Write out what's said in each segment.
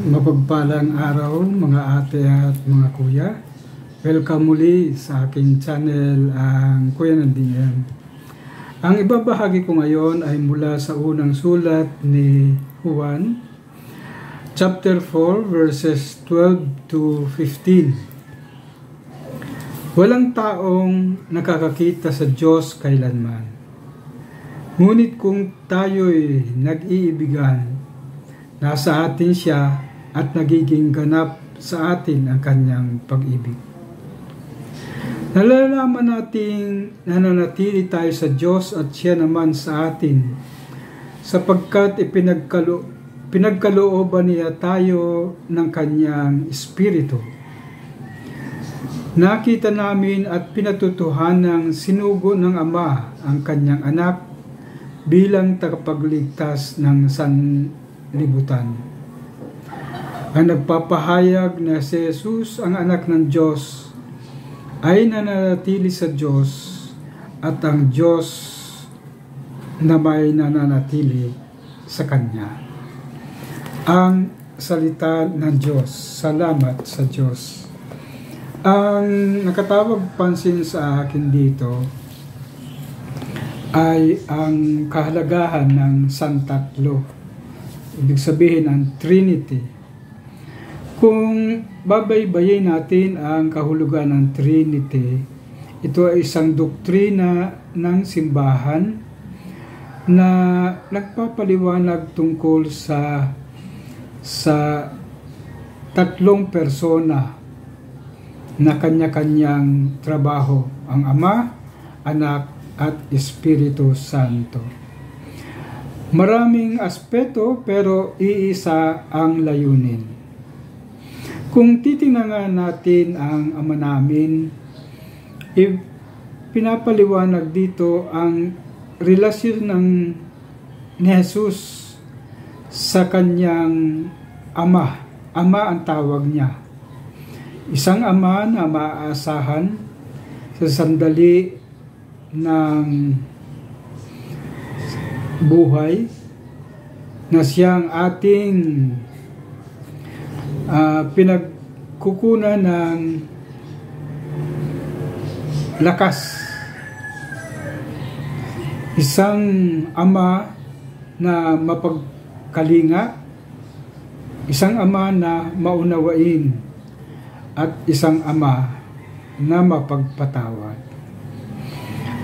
Mapagpalang araw mga ate at mga kuya. Welcome muli sa aking channel, ang Kuya ng DM. Ang ibabahagi ko ngayon ay mula sa unang sulat ni Juan, chapter 4, verses 12 to 15. Walang taong nakakakita sa Diyos kailanman. Ngunit kung tayo'y nag-iibigan, nasa atin siya at nagiging ganap sa atin ang kanyang pag-ibig. Nalalaman nating nananatili tayo sa Diyos at siya naman sa atin, sapagkat pinagkalooban niya tayo ng kanyang Espiritu. Nakita namin at pinatutuhanang sinugo ng Ama ang kanyang anak bilang tagapagligtas ng sanlibutan. Ang nagpapahayag na si Jesus, ang anak ng Diyos, ay nananatili sa Diyos at ang Diyos na may nananatili sa Kanya. Ang salita ng Diyos. Salamat sa Diyos. Ang nakatawag pansin sa akin dito ay ang kahalagahan ng Santatlo. Ibig sabihin ang Trinity. Kung babaybayin natin ang kahulugan ng Trinity, ito ay isang doktrina ng simbahan na nagpapaliwanag tungkol sa tatlong persona na kanya-kanyang trabaho, ang Ama, Anak, at Espiritu Santo. Maraming aspeto pero iisa ang layunin. Kung titingnan natin ang Ama namin, pinapaliwanag dito ang relasyon ni Jesus sa kanyang Ama. Ama ang tawag niya. Isang Ama na maaasahan sa sandali ng buhay, na siyang ating pinagkukunan ng lakas. Isang Ama na mapagkalinga, isang Ama na maunawain, at isang Ama na mapagpatawad.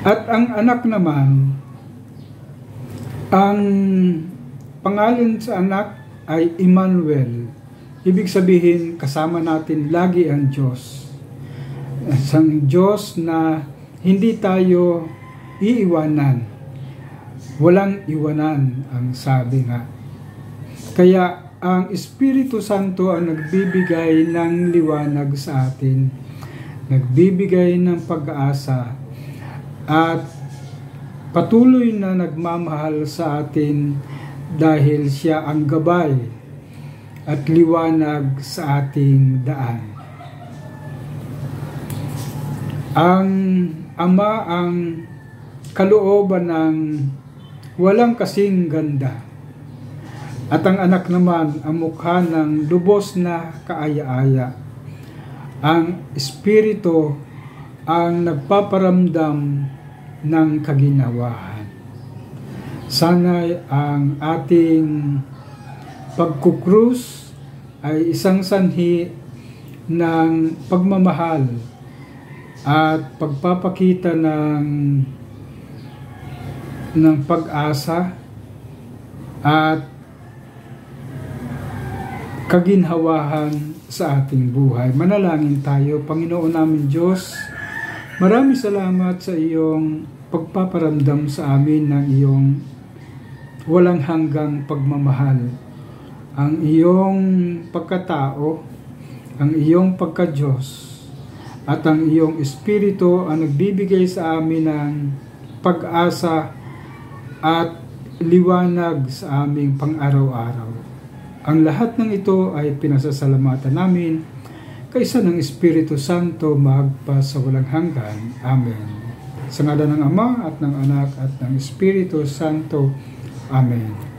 At ang anak naman, ang pangalan sa anak ay Emmanuel. Ibig sabihin, kasama natin lagi ang Diyos. Isang Diyos na hindi tayo iiwanan. Walang iwanan, ang sabi nga. Kaya ang Espiritu Santo ang nagbibigay ng liwanag sa atin, nagbibigay ng pag-asa, at patuloy na nagmamahal sa atin dahil siya ang gabay at liwanag sa ating daan. Ang Ama ang kalooban ng walang kasing ganda, at ang anak naman ang mukha ng lubos na kaaya-aya. Ang Espiritu ang nagpaparamdam ng kaginawahan. Sana'y ang ating pagkukrus ay isang sanhi ng pagmamahal at pagpapakita ng pag-asa at kaginhawahan sa ating buhay. Manalangin tayo. Panginoon namin Diyos, maraming salamat sa iyong pagpaparamdam sa amin ng iyong walang hanggang pagmamahal. Ang iyong pagkatao, ang iyong pagka-Diyos, at ang iyong Espiritu ang nagbibigay sa amin ng pag-asa at liwanag sa aming pang-araw-araw. Ang lahat ng ito ay pinasasalamatan namin kaysa ng Espiritu Santo magpa sa walang hanggan. Amen. Sa ngalan ng Ama at ng Anak at ng Espiritu Santo. Amen.